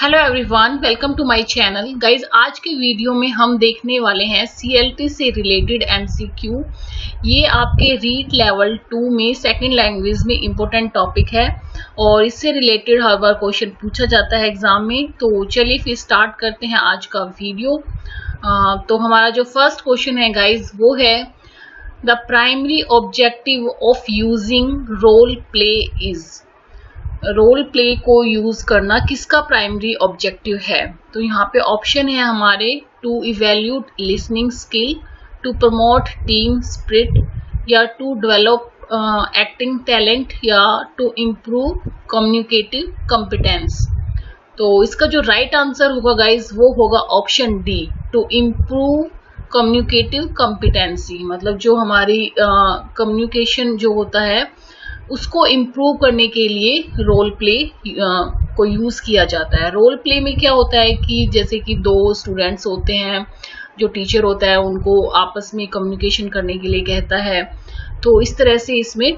Hello everyone, welcome to my channel. Guys, आज के video में हम देखने वाले हैं CLT से रिलेटेड MCQ। ये आपके रीड लेवल 2 में सेकंड लैंग्वेज में इम्पोर्टेंट टॉपिक है और इससे रिलेटेड हर बार क्वेश्चन पूछा जाता है एग्जाम में। तो चलिए फिर स्टार्ट करते हैं आज का वीडियो। तो हमारा जो फर्स्ट क्वेश्चन है गाइज वो है the primary objective of using role play is. Role play को यूज करना किसका प्राइमरी ऑब्जेक्टिव है? तो यहाँ पे ऑप्शन है हमारे to evaluate listening skill, to promote team spirit, या टू डेवलप एक्टिंग टैलेंट, या टू इम्प्रूव कम्युनिकेटिव कॉम्पिटेंस। तो इसका जो राइट आंसर होगा गाइज वो होगा option D, to improve communicative competency. मतलब जो हमारी कम्युनिकेशन जो होता है उसको इम्प्रूव करने के लिए रोल प्ले को यूज किया जाता है। रोल प्ले में क्या होता है कि जैसे कि दो स्टूडेंट्स होते हैं, जो टीचर होता है उनको आपस में कम्युनिकेशन करने के लिए कहता है, तो इस तरह से इसमें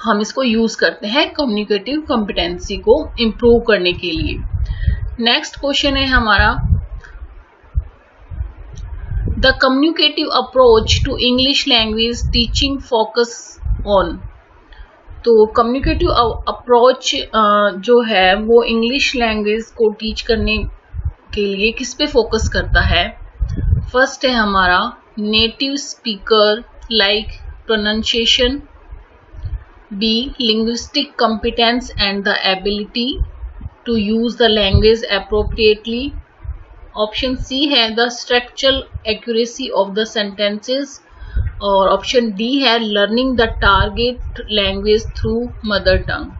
हम इसको यूज करते हैं कम्युनिकेटिव कॉम्पिटेंसी को इम्प्रूव करने के लिए। नेक्स्ट क्वेश्चन है हमारा the communicative approach to English language teaching focus on. तो कम्युनिकेटिव अप्रोच जो है वो इंग्लिश लैंग्वेज को टीच करने के लिए किस पे फोकस करता है? फर्स्ट है हमारा native speaker like pronunciation, B linguistic competence and the ability to use the language appropriately, option C है the structural accuracy of the sentences, और ऑप्शन डी है learning the target language through mother tongue.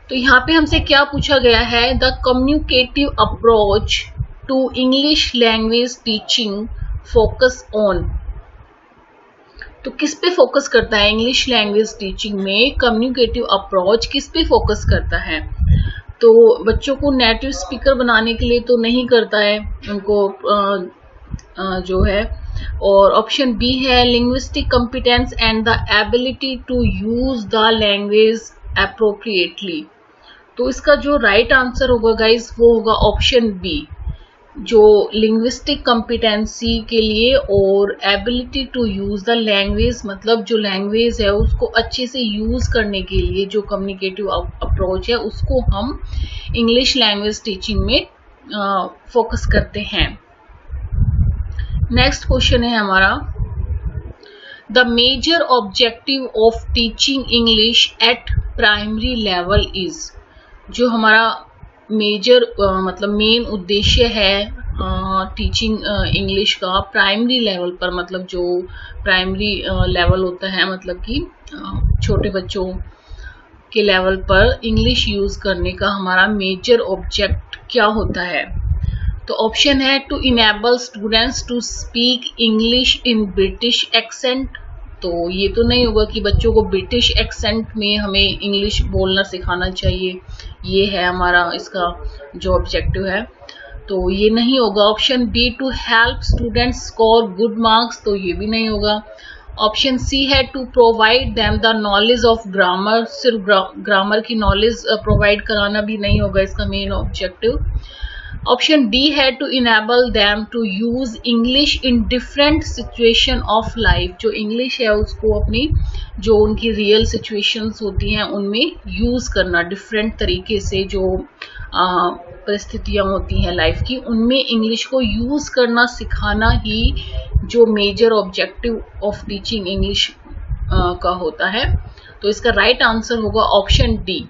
तो यहाँ पे हमसे क्या पूछा गया है? The communicative approach to English language teaching focus on. तो किस पे फोकस करता है इंग्लिश लैंग्वेज टीचिंग में? कम्युनिकेटिव अप्रोच किस पे फोकस करता है? तो बच्चों को नेटिव स्पीकर बनाने के लिए तो नहीं करता है उनको जो है, और ऑप्शन बी है linguistic competence and the ability to use the language appropriately. तो इसका जो राइट आंसर होगा गाइज वो होगा ऑप्शन बी, जो लिंग्विस्टिक कॉम्पिटेंसी के लिए और ability to use the language, मतलब जो लैंग्वेज है उसको अच्छे से यूज करने के लिए जो कम्युनिकेटिव अप्रोच है उसको हम इंग्लिश लैंग्वेज टीचिंग में फोकस करते हैं। नेक्स्ट क्वेश्चन है हमारा the major objective of teaching English at primary level is. जो हमारा मेजर मतलब मेन उद्देश्य है टीचिंग इंग्लिश का प्राइमरी लेवल पर, मतलब जो प्राइमरी लेवल होता है, मतलब कि छोटे बच्चों के लेवल पर इंग्लिश यूज करने का हमारा मेजर ऑब्जेक्ट क्या होता है? तो ऑप्शन है to enable students to speak English in British accent. तो ये तो नहीं होगा कि बच्चों को ब्रिटिश एक्सेंट में हमें इंग्लिश बोलना सिखाना चाहिए, ये है हमारा इसका जो ऑब्जेक्टिव है, तो ये नहीं होगा। Option B to help students score good marks, तो ये भी नहीं होगा। ऑप्शन सी है to provide them the knowledge of grammar, सिर्फ ग्रामर की नॉलेज प्रोवाइड कराना भी नहीं होगा इसका मेन ऑब्जेक्टिव। ऑप्शन डी है to enable them to use English in different situation of life. जो इंग्लिश है उसको अपनी जो उनकी रियल सिचुएशंस होती हैं उनमें यूज करना, डिफरेंट तरीके से जो परिस्थितियां होती हैं लाइफ की उनमें इंग्लिश को यूज करना सिखाना ही जो major objective of teaching English का होता है। तो इसका राइट आंसर होगा ऑप्शन डी।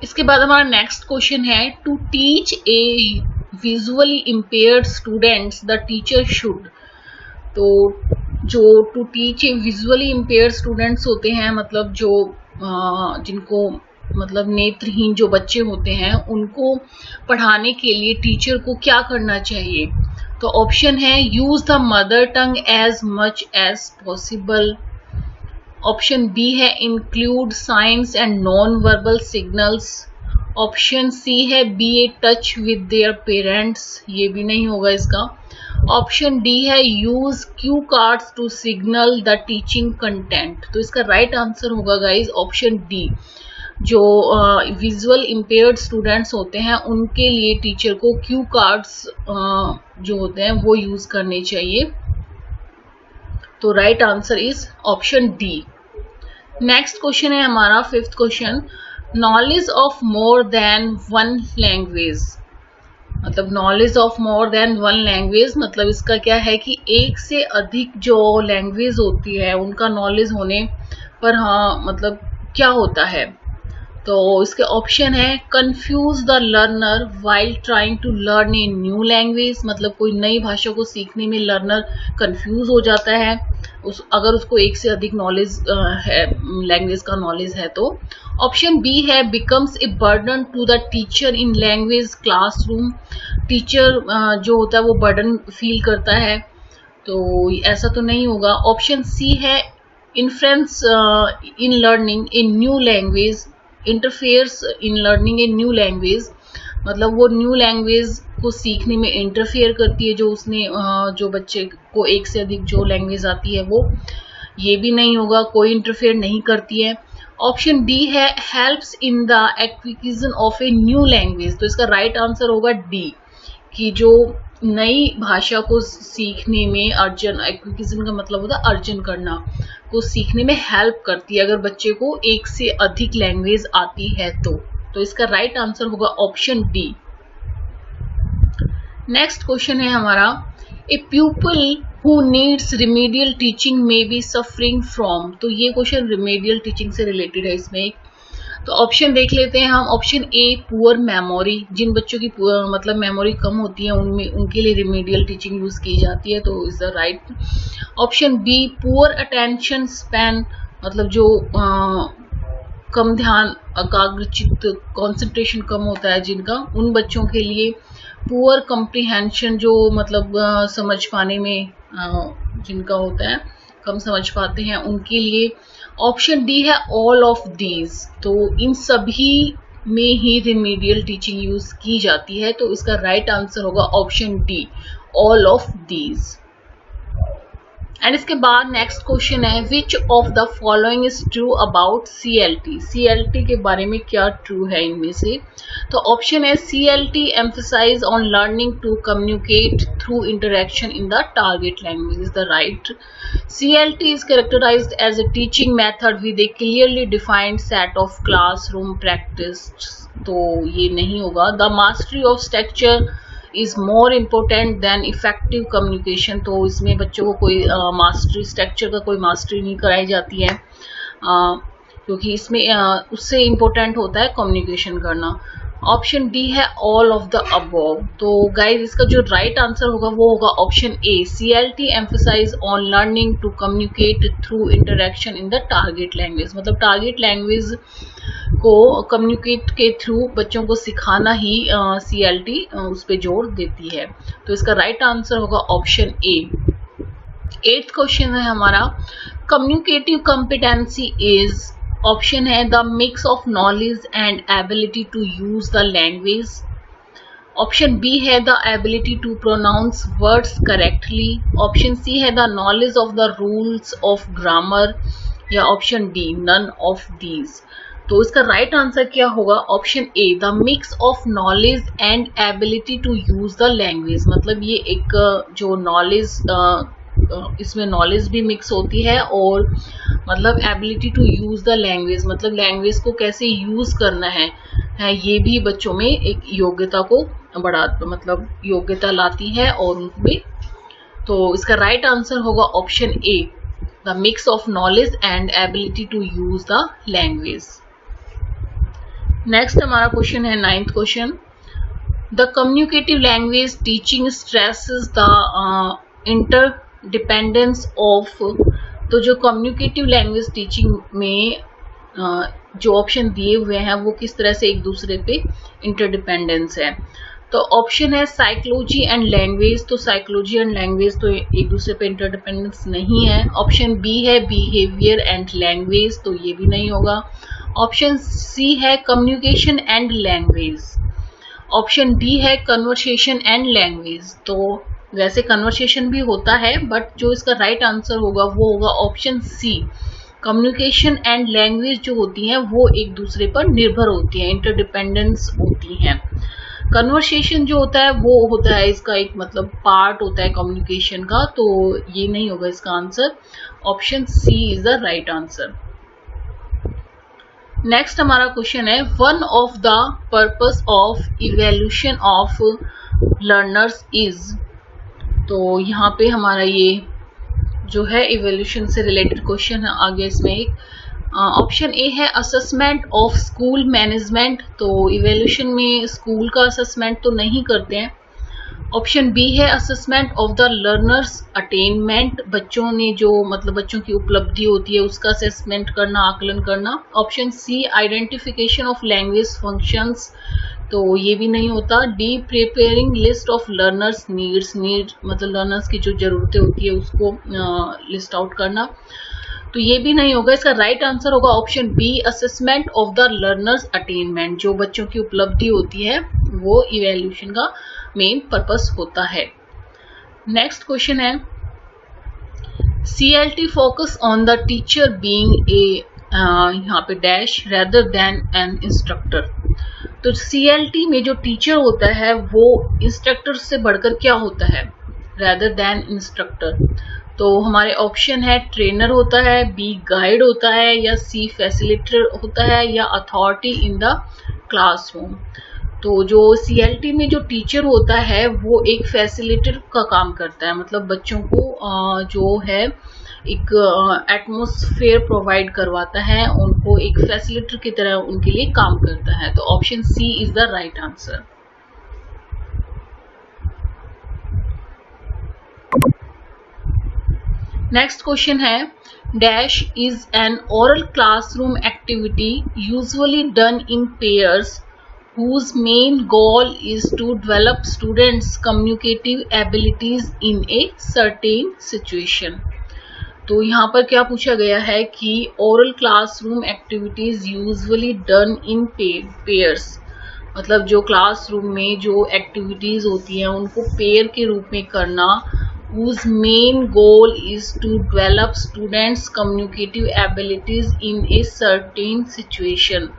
इसके बाद हमारा नेक्स्ट क्वेश्चन है to teach a visually impaired students the teacher should. तो जो to teach a visually impaired students होते हैं, मतलब जो जिनको मतलब नेत्रहीन जो बच्चे होते हैं उनको पढ़ाने के लिए टीचर को क्या करना चाहिए? तो ऑप्शन है use the mother tongue as much as possible, option B है include signs and non verbal signals, option C है be a touch with their parents, ये भी नहीं होगा इसका। ऑप्शन डी है use cue cards to signal the teaching content. तो इसका राइट आंसर होगा गाइज ऑप्शन डी। जो विजुअल इम्पेयर्ड स्टूडेंट्स होते हैं उनके लिए टीचर को क्यू कार्ड्स जो होते हैं वो यूज करने चाहिए। तो right answer is option D. Next question है हमारा 5th question, knowledge of more than one language. मतलब knowledge of more than one language मतलब इसका क्या है कि एक से अधिक जो लैंग्वेज होती है उनका नॉलेज होने पर हाँ मतलब क्या होता है। तो इसके ऑप्शन है confuse the learner while trying to learn a new language. मतलब कोई नई भाषा को सीखने में लर्नर कंफ्यूज हो जाता है अगर उसको एक से अधिक नॉलेज है, लैंग्वेज का नॉलेज है तो। ऑप्शन बी है becomes a burden to the teacher in language classroom. Teacher जो होता है वो बर्डन फील करता है, तो ऐसा तो नहीं होगा। ऑप्शन सी है influence in learning A new language, interferes in learning A new language. मतलब वो न्यू लैंग्वेज को सीखने में इंटरफेयर करती है जो उसने जो बच्चे को एक से अधिक जो लैंग्वेज आती है वो। ये भी नहीं होगा, कोई इंटरफेयर नहीं करती है। ऑप्शन डी है helps in the acquisition of A new language. तो इसका राइट आंसर होगा डी कि जो नई भाषा को सीखने में अर्जन, एक्विजिशन का मतलब होता है अर्जन करना, को सीखने में हेल्प करती है अगर बच्चे को एक से अधिक लैंग्वेज आती है तो इसका राइट आंसर होगा ऑप्शन डी। नेक्स्ट क्वेश्चन है हमारा, a pupil who needs remedial teaching may be suffering from. तो ये क्वेश्चन रिमेडियल टीचिंग से रिलेटेड है इसमें। तो ऑप्शन देख लेते हैं हम। ऑप्शन ए पुअर मेमोरी, जिन बच्चों की मतलब मेमोरी कम होती है उनमें उनके लिए रिमेडियल टीचिंग यूज की जाती है, तो is the right. Option be poor attention span, मतलब जो कम ध्यान, एकाग्रचित्त, कंसंट्रेशन कम होता है जिनका, उन बच्चों के लिए। पुअर कम्प्रीहेंशन, जो मतलब समझ पाने में जिनका होता है, कम समझ पाते हैं, उनके लिए। ऑप्शन डी है ऑल ऑफ दीज, तो इन सभी में ही रिमेडियल टीचिंग यूज की जाती है, तो इसका राइट आंसर होगा option D all of these. And इसके बाद नेक्स्ट क्वेश्चन है which of the following is true about CLT। CLT के बारे में क्या ट्रू है इनमें से। तो ऑप्शन है CLT emphasize on learning to communicate through interaction in the target language is the right। CLT is characterized as a teaching method with a clearly defined set of classroom practice, तो ये नहीं होगा। The mastery of structure is more important than effective communication, तो इसमें बच्चों को कोई mastery, structure का कोई मास्टरी नहीं कराई जाती है क्योंकि इसमें उससे इम्पोर्टेंट होता है कम्युनिकेशन करना। ऑप्शन डी है ऑल ऑफ द अबव। तो गाइज इसका जो राइट आंसर होगा वो होगा option A CLT emphasize on learning to communicate through interaction in the target language। मतलब टारगेट लैंग्वेज को कम्युनिकेट के थ्रू बच्चों को सिखाना ही CLT उस पर जोर देती है, तो इसका राइट आंसर होगा ऑप्शन ए। 8th क्वेश्चन है हमारा, कम्युनिकेटिव कॉम्पिटेंसी इज। ऑप्शन है the mix of knowledge and ability to use the language. Option B है the ability to pronounce words correctly. Option C है the knowledge of the rules of grammar, या option D none of these. तो इसका right answer क्या होगा, option A the mix of knowledge and ability to use the language. मतलब ये एक जो नॉलेज, इसमें नॉलेज भी मिक्स होती है और मतलब ability to use the language, मतलब लैंग्वेज को कैसे यूज करना है ये भी बच्चों में एक योग्यता को बढ़ा, मतलब योग्यता लाती है और उनमें। तो इसका राइट आंसर होगा option A the mix of knowledge and ability to use the language. Next हमारा क्वेश्चन है 9th question, the communicative language teaching stresses the interdependence of. तो जो कम्युनिकेटिव लैंग्वेज टीचिंग में जो ऑप्शन दिए हुए हैं वो किस तरह से एक दूसरे पे इंटरडिपेंडेंस है। तो ऑप्शन है साइकोलॉजी एंड लैंग्वेज, तो साइकोलॉजी एंड लैंग्वेज तो एक दूसरे पे इंटरडिपेंडेंस नहीं है। ऑप्शन बी है बिहेवियर एंड लैंग्वेज, तो ये भी नहीं होगा। ऑप्शन सी है communication and language. Option D है कन्वर्सेशन एंड लैंग्वेज, तो वैसे कन्वर्सेशन भी होता है, बट जो इसका राइट आंसर होगा वो होगा option C. Communication and language जो होती हैं वो एक दूसरे पर निर्भर होती हैं, इंटरडिपेंडेंस होती हैं। कन्वर्सेशन जो होता है वो होता है इसका एक मतलब पार्ट होता है कम्युनिकेशन का, तो ये नहीं होगा इसका answer. Option C is the right answer. Next हमारा क्वेश्चन है, one of the purpose of evaluation of learners is. तो यहाँ पे हमारा ये जो है इवैल्यूएशन से रिलेटेड क्वेश्चन है। आगे इसमें एक ऑप्शन ए है असेसमेंट ऑफ स्कूल मैनेजमेंट। तो इवैल्यूएशन में स्कूल का असेसमेंट तो नहीं करते हैं। ऑप्शन बी है assessment of the learners attainment, बच्चों ने जो मतलब बच्चों की उपलब्धि होती है उसका असेसमेंट करना, आकलन करना। Option C identification of language functions, तो ये भी नहीं होता। D preparing list of learners needs, need मतलब लर्नर्स की जो जरूरतें होती है उसको लिस्ट आउट करना, तो ये भी नहीं होगा। इसका राइट आंसर होगा option B assessment of the learners attainment, जो बच्चों की उपलब्धि होती है वो इवैल्यूएशन का मेन पर्पस होता है। नेक्स्ट क्वेश्चन है, CLT focus on the teacher being a यहाँ पे dash rather than N instructor. तो CLT में जो टीचर होता है वो इंस्ट्रक्टर से बढ़कर क्या होता है, रेदर देन इंस्ट्रक्टर। तो हमारे ऑप्शन है ट्रेनर होता है, बी गाइड होता है, या सी फैसिलिटेटर होता है, या अथॉरिटी इन द क्लासरूम। तो जो CLT में जो टीचर होता है वो एक फैसिलिटेटर का काम करता है, मतलब बच्चों को जो है एक एटमॉस्फेयर प्रोवाइड करवाता है, उनको एक फैसिलिटेटर की तरह उनके लिए काम करता है। तो option C is the right answer. Next question है, dash is an oral classroom activity usually done in pairs whose main goal is to develop students' communicative abilities in a certain situation। तो यहाँ पर क्या पूछा गया है कि oral classroom activities usually done in pairs, मतलब जो क्लासरूम में जो एक्टिविटीज होती हैं उनको पेयर के रूप में करना। whose main goal is to develop students' communicative abilities in a certain situation।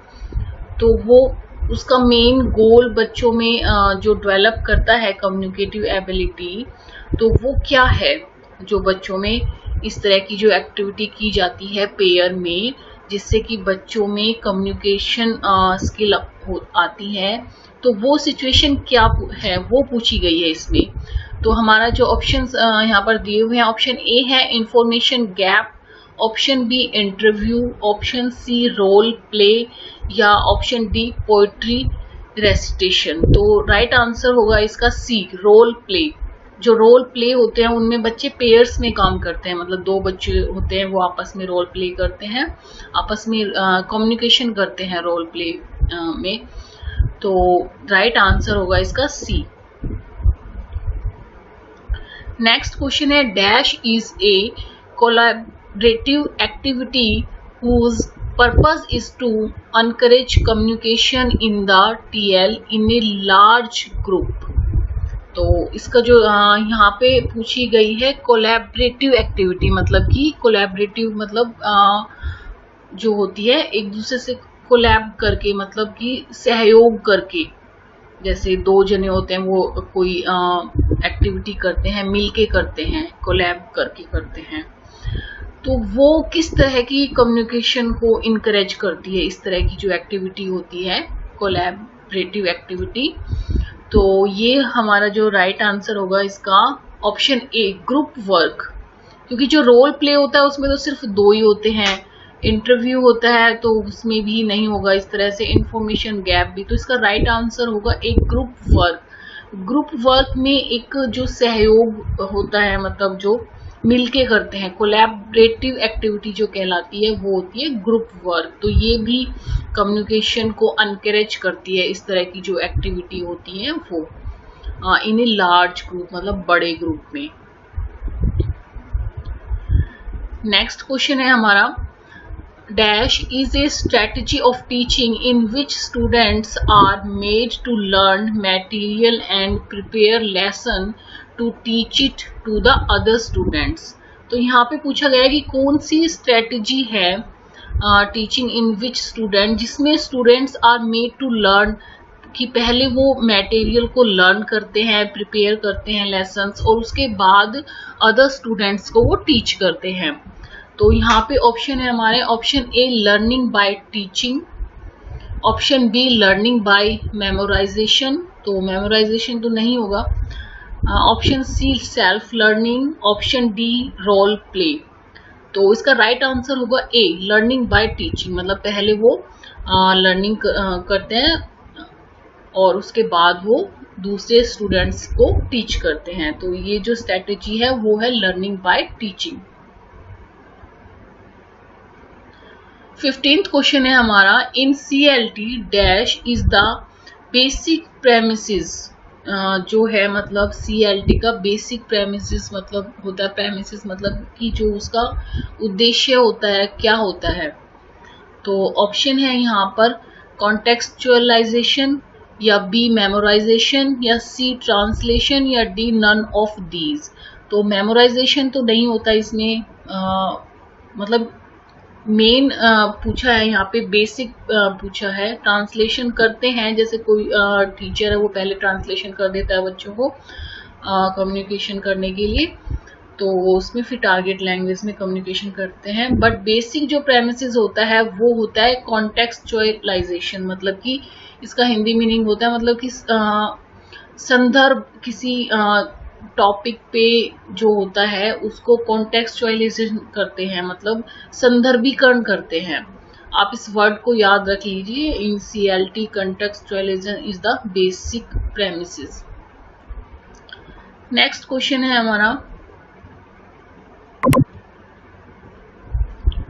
तो वो उसका मेन गोल बच्चों में जो डेवलप करता है कम्युनिकेटिव एबिलिटी, तो वो क्या है जो बच्चों में इस तरह की जो एक्टिविटी की जाती है पेयर में, जिससे कि बच्चों में कम्युनिकेशन स्किल आती है, तो वो सिचुएशन क्या है वो पूछी गई है इसमें। तो हमारा जो ऑप्शंस यहाँ पर दिए हुए हैं, ऑप्शन ए है information gap, option B interview, option C role play, या ऑप्शन डी पोएट्री रेसिटेशन। तो राइट आंसर होगा इसका सी रोल प्ले। जो रोल प्ले होते हैं उनमें बच्चे पेयर्स में काम करते हैं, मतलब दो बच्चे होते हैं वो आपस में रोल प्ले करते हैं, आपस में कम्युनिकेशन करते हैं रोल प्ले में। तो राइट आंसर होगा इसका सी। नेक्स्ट क्वेश्चन है, dash is A collaborative activity whose purpose is to encourage communication in the TL in a large group। तो इसका जो यहाँ पे पूछी गई है कोलैबोरेटिव एक्टिविटी, मतलब कि कोलैबोरेटिव मतलब जो होती है एक दूसरे से कोलैब करके, मतलब कि सहयोग करके, जैसे दो जने होते हैं वो कोई एक्टिविटी करते हैं, मिलके करते हैं, कोलैब करके करते हैं। तो वो किस तरह की कम्युनिकेशन को इनकरेज करती है, इस तरह की जो एक्टिविटी होती है कोलैबोरेटिव एक्टिविटी। तो ये हमारा जो राइट आंसर होगा इसका ऑप्शन ए ग्रुप वर्क, क्योंकि जो रोल प्ले होता है उसमें तो सिर्फ दो ही होते हैं, इंटरव्यू होता है तो उसमें भी नहीं होगा इस तरह से, इंफॉर्मेशन गैप भी। तो इसका राइट आंसर होगा एक ग्रुप वर्क। ग्रुप वर्क में एक जो सहयोग होता है, मतलब जो मिलके करते हैं, कोलैबोरेटिव एक्टिविटी जो कहलाती है वो होती है ग्रुप वर्क। तो ये भी कम्युनिकेशन को एनकरेज करती है, इस तरह की जो एक्टिविटी होती है वो इन ए लार्ज ग्रुप, मतलब बड़े ग्रुप में। नेक्स्ट क्वेश्चन है हमारा, dash is a strategy of teaching in which students are made to learn material and prepare lesson to teach it to the other students. तो यहाँ पे पूछा गया है कि कौन सी स्ट्रेटजी है टीचिंग इन विच स्टूडेंट, जिसमें students are made to learn, कि पहले वो मटेरियल को लर्न करते हैं, प्रिपेयर करते हैं लेसन्स, और उसके बाद अदर स्टूडेंट्स को वो टीच करते हैं. तो यहाँ पे ऑप्शन है हमारे option A learning by teaching, option B learning by memorization, तो मेमोराइजेशन तो नहीं होगा, option C self learning, option D role play. तो इसका राइट आंसर होगा ए लर्निंग बाय टीचिंग, मतलब पहले वो लर्निंग करते हैं और उसके बाद वो दूसरे स्टूडेंट्स को टीच करते हैं. तो ये जो स्ट्रेटेजी है वो है learning by teaching. 15th question है हमारा इन CLT dash is the basic premises. जो है मतलब CLT का बेसिक प्रेमिसेस मतलब होता है, प्रेमिसेस मतलब कि जो उसका उद्देश्य होता है क्या होता है. तो ऑप्शन है यहाँ पर कॉन्टेक्सचुअलाइजेशन, या बी मेमोराइजेशन, या सी ट्रांसलेशन, या डी नन ऑफ दीज. तो मेमोराइजेशन तो नहीं होता इसमें, मतलब मेन पूछा है यहाँ पे बेसिक पूछा है. ट्रांसलेशन करते हैं, जैसे कोई टीचर है वो पहले ट्रांसलेशन कर देता है बच्चों को कम्युनिकेशन करने के लिए, तो उसमें फिर टारगेट लैंग्वेज में कम्युनिकेशन करते हैं. बट बेसिक जो प्रेमिसेस होता है वो होता है कॉन्टेक्सचुअलाइजेशन, मतलब कि इसका हिंदी मीनिंग होता है मतलब कि संदर्भ किसी टॉपिक पे जो होता है उसको कॉन्टेक्सचुअलाइजेशन करते हैं, मतलब संदर्भीकरण करते हैं. आप इस वर्ड को याद रख लीजिए. In CLT contextualization is the basic premises. Next question है हमारा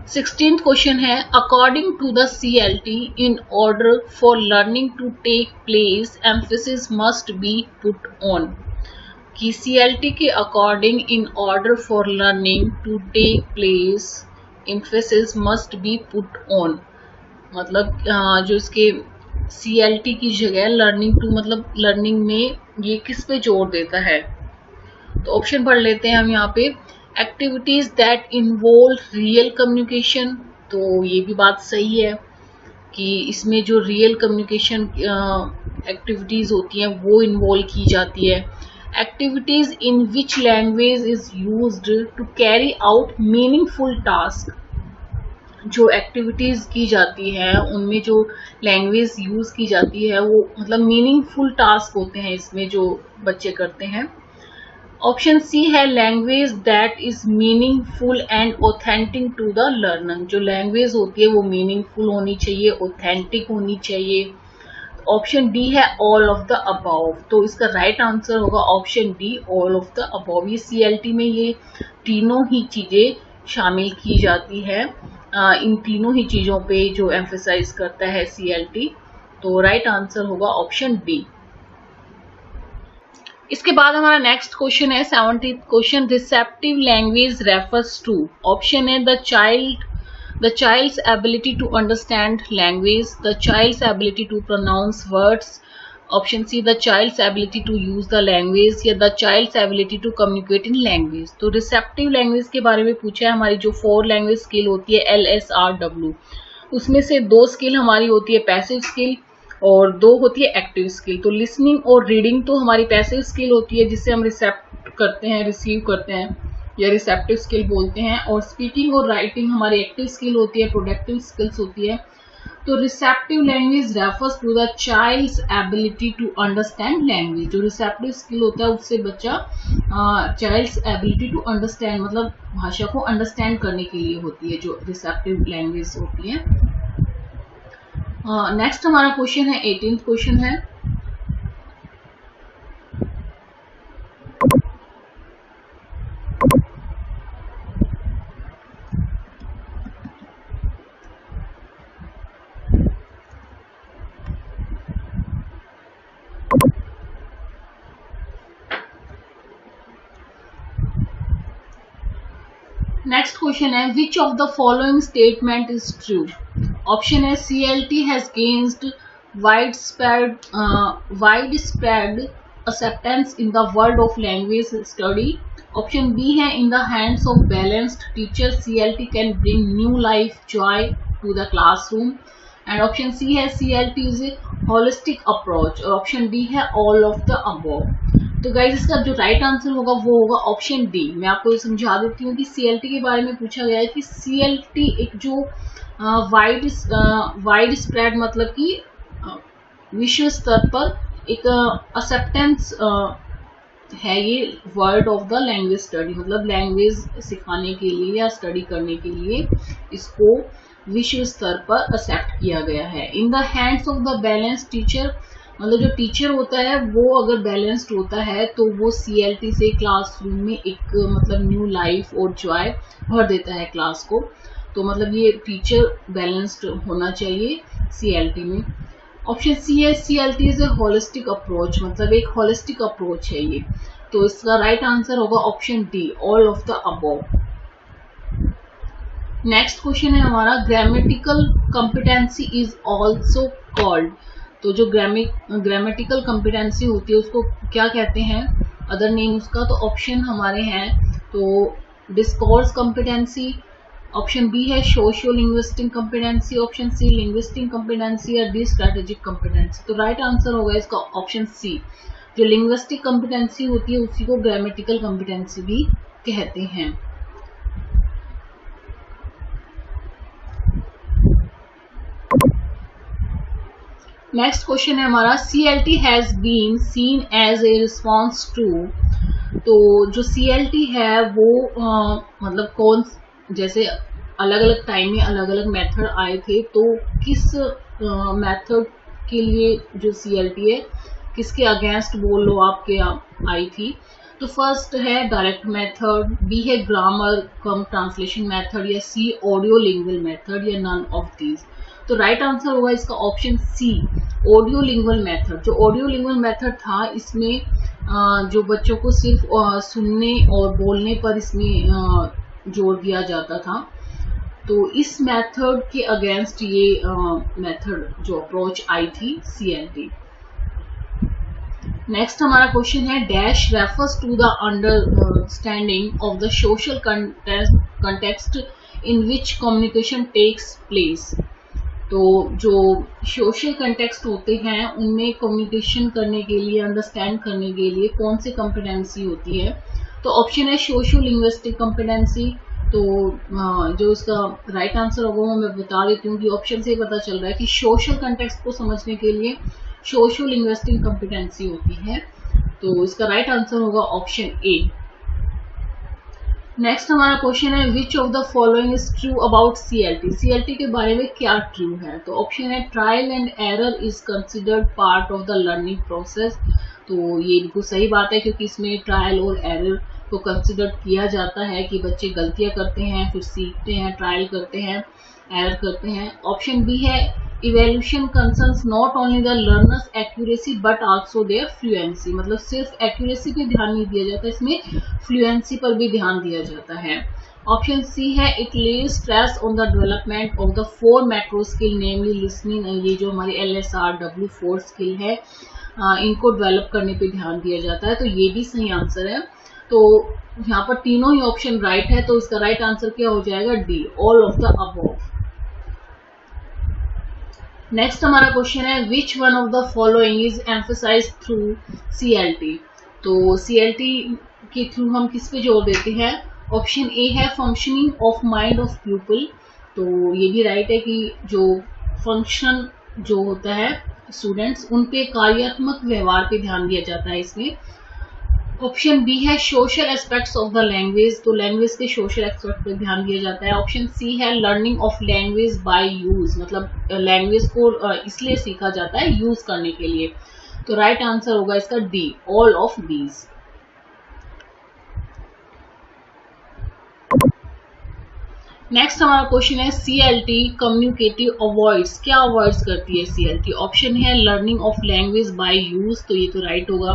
16th क्वेश्चन है according to the CLT in order for learning to take place emphasis must be put on. कि CLT के according in order for learning to take place emphasis must be put on, मतलब जो इसके CLT की जगह learning to मतलब learning में ये किस पे जोर देता है. तो ऑप्शन पढ़ लेते हैं हम यहाँ पे. Activities that involve real communication, तो ये भी बात सही है कि इसमें जो रियल कम्युनिकेशन एक्टिविटीज होती हैं वो इन्वॉल्व की जाती है. Activities in which language is used to carry out meaningful task, जो एक्टिविटीज की जाती है उनमें जो लैंग्वेज यूज की जाती है वो मतलब मीनिंगफुल टास्क होते हैं इसमें जो बच्चे करते हैं. ऑप्शन सी है language that is meaningful and authentic to the learner, जो लैंग्वेज होती है वो मीनिंगफुल होनी चाहिए, ऑथेंटिक होनी चाहिए. ऑप्शन डी है ऑल ऑफ द अबव, तो इसका राइट आंसर होगा option D all of the above. ये CLT में ये तीनों ही चीजें शामिल की जाती है, इन तीनों ही चीजों पे जो एम्फेसाइज करता है CLT. तो राइट आंसर होगा ऑप्शन डी. इसके बाद हमारा नेक्स्ट क्वेश्चन है 17th question receptive language refers to. Option है the child's ability to understand language, the child's ability to pronounce words, option C the child's ability to use the language, या the child's ability to communicate in language. तो receptive language के बारे में पूछा है. हमारी जो 4 लैंग्वेज स्किल होती है LSRW, उसमें से 2 स्किल हमारी होती है पैसिव स्किल और 2 होती है एक्टिव स्किल. तो लिसनिंग और रीडिंग तो हमारी पैसिव स्किल होती है जिससे हम रिसेप्ट करते हैं, रिसीव करते हैं, या रिसेप्टिव स्किल बोलते हैं. और स्पीकिंग और राइटिंग हमारी एक्टिव स्किल होती है, प्रोडक्टिव स्किल्स होती है. तो receptive language refers to the child's ability to understand language. जो रिसेप्टिव स्किल होता है उससे बच्चा चाइल्ड्स एबिलिटी टू अंडरस्टैंड मतलब भाषा को अंडरस्टैंड करने के लिए होती है जो रिसेप्टिव लैंग्वेज होती है. नेक्स्ट हमारा क्वेश्चन है 18th क्वेश्चन है नेक्स्ट क्वेश्चन है which of the following statement is true. Option है CLT has gained widespread acceptance in the world of language study. Option B है in the hands of balanced teacher CLT can bring new life joy to the classroom. And option C है CLT is a holistic approach. और option D है all of the above. तो guys इसका जो right answer होगा वो होगा option D. मैं आपको ये समझा देती हूँ कि सीएलटी के बारे में पूछा गया है कि सीएलटी एक जो वाइड स्प्रेड मतलब कि विश्व स्तर पर एक एक्सेप्टेंस है ये word of the language study, मतलब लैंग्वेज सिखाने के लिए या स्टडी करने के लिए इसको विश्व स्तर पर एक्सेप्ट किया गया है। In the hands of the balance teacher, मतलब जो टीचर होता है वो अगर बैलेंस्ड होता है तो वो सीएलटी से क्लासरूम में एक मतलब न्यू लाइफ और जॉय भर देता है क्लास को। तो मतलब ये टीचर बैलेंस्ड होना चाहिए सीएलटी में। ऑप्शन सी है CLT is a holistic approach, मतलब एक होलिस्टिक अप्रोच है ये। तो इसका राइट आंसर होगा option D, all of the above. Next question है हमारा grammatical competency is also called. तो जो ग्रामेटिकल कॉम्पिटेंसी होती है उसको क्या कहते हैं अदर नेम उसका? तो ऑप्शन हमारे हैं तो डिस्कोर्स कॉम्पिटेंसी, ऑप्शन बी है socio linguistic competency, option C linguistic competency या डी स्ट्रेटेजिक कॉम्पिटेंसी। तो राइट आंसर होगा इसका ऑप्शन सी। जो लिंग्विस्टिक कॉम्पिटेंसी होती है उसी को ग्रामेटिकल कॉम्पिटेंसी भी कहते हैं। नेक्स्ट क्वेश्चन है हमारा CLT has been seen as a response to. तो जो सीएलटी है वो मतलब कौन, जैसे अलग अलग टाइम में अलग अलग मेथड आए थे, तो किस मेथड के लिए जो सीएलटी है किसके अगेंस्ट बोल लो आपके आई थी? तो फर्स्ट है डायरेक्ट मेथड, बी है ग्रामर कम ट्रांसलेशन मेथड, या सी ऑडियो लिंगुअल मेथड, या नन ऑफ दीज। तो राइट आंसर होगा इसका option C, audio lingual method. जो ऑडियो लिंगुअल मेथड था इसमें जो बच्चों को सिर्फ सुनने और बोलने पर इसमें जोर दिया जाता था। तो इस मेथड के अगेंस्ट ये मेथड जो अप्रोच आई थी सीएलटी। नेक्स्ट हमारा क्वेश्चन है dash refers to the understanding of the social context in which communication takes place. तो जो सोशल कंटेक्स्ट होते हैं उनमें कम्युनिकेशन करने के लिए, अंडरस्टैंड करने के लिए कौन सी कॉम्पिटेंसी होती है? तो ऑप्शन है सोशियो लिंग्विस्टिक कॉम्पिटेंसी। तो जो इसका राइट आंसर होगा वो मैं बता देती हूँ कि ऑप्शन से पता चल रहा है कि सोशल कंटेक्स्ट को समझने के लिए सोशियो लिंग्विस्टिक कॉम्पिटेंसी होती है। तो इसका राइट आंसर होगा ऑप्शन ए। नेक्स्ट हमारा क्वेश्चन है which of the following is true about CLT. CLT के बारे में क्या ट्रू है? तो ऑप्शन है trial and error is considered part of the learning process. तो ये बिल्कुल सही बात है क्योंकि इसमें ट्रायल और एरर को कंसिडर किया जाता है कि बच्चे गलतियां करते हैं, फिर सीखते हैं, ट्रायल करते हैं, एरर करते हैं। ऑप्शन बी है evaluation concerns not only the learners accuracy but also their fluency, मतलब सिर्फ एक्यूरेसी पे ध्यान नहीं दिया जाता, इसमें फ्लुएंसी पर भी ध्यान दिया जाता है। ऑप्शन सी है it Lay's stress on the development of the 4 macro skill namely listening, ये जो हमारी LSR W4 स्किल है इनको डेवलप करने पे ध्यान दिया जाता है। तो ये भी सही आंसर है। तो यहाँ पर तीनों ही ऑप्शन राइट है, तो इसका राइट आंसर क्या हो जाएगा? D, all of the above. Next हमारा क्वेश्चन है which one of the following is emphasized through CLT. तो सीएलटी के थ्रू हम किस पे जोर देते हैं? ऑप्शन ए है functioning of mind of people. तो ये भी राइट है कि जो फंक्शन जो होता है स्टूडेंट्स उन पे कार्यात्मक व्यवहार पे ध्यान दिया जाता है इसमें। ऑप्शन बी है social aspects of the language. तो लैंग्वेज के सोशल एस्पेक्ट पे ध्यान दिया जाता है। ऑप्शन सी है learning of language by use, मतलब लैंग्वेज को इसलिए सीखा जाता है यूज करने के लिए। तो राइट आंसर होगा इसका D, all of these. Next हमारा क्वेश्चन है सीएलटी कम्युनिकेटिव अवॉइड्स, क्या अवॉइड्स करती है सीएलटी? ऑप्शन है learning of language by use, तो ये तो राइट होगा।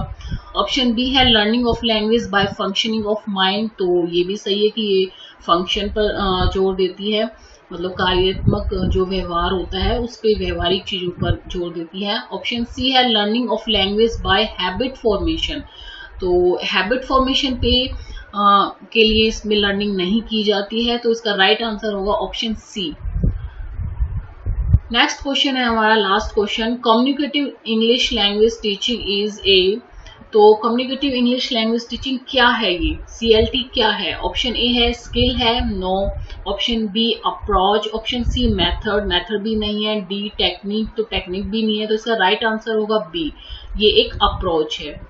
ऑप्शन बी है learning of language by functioning of mind, तो ये भी सही है कि ये फंक्शन पर जोर देती है। मतलब कार्यात्मक जो व्यवहार होता है उस पे व्यवहारिक चीजों पर जोर देती है। ऑप्शन सी है learning of language by habit formation. तो हैबिट फॉर्मेशन पे के लिए इसमें लर्निंग नहीं की जाती है, तो इसका राइट आंसर होगा ऑप्शन सी। नेक्स्ट क्वेश्चन है हमारा last question, communicative English language teaching is a. तो कम्युनिकेटिव इंग्लिश लैंग्वेज टीचिंग क्या है ये, CLT क्या है? ऑप्शन ए है स्किल है, no. Option B approach, option C method, method भी नहीं है। डी टेक्निक, तो टेक्निक भी नहीं है। तो इसका राइट आंसर होगा बी, ये एक अप्रोच है।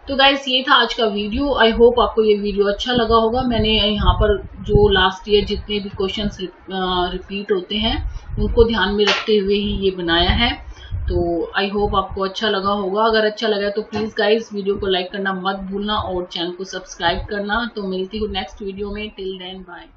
तो गाइस ये था आज का वीडियो। आई होप आपको ये वीडियो अच्छा लगा होगा। मैंने यहाँ पर जो लास्ट ईयर जितने भी क्वेश्चंस रिपीट होते हैं उनको ध्यान में रखते हुए ही ये बनाया है। तो आई होप आपको अच्छा लगा होगा। अगर अच्छा लगा तो प्लीज गाइस वीडियो को लाइक करना मत भूलना और चैनल को सब्सक्राइब करना। तो मिलती हूँ नेक्स्ट वीडियो में। Till then bye.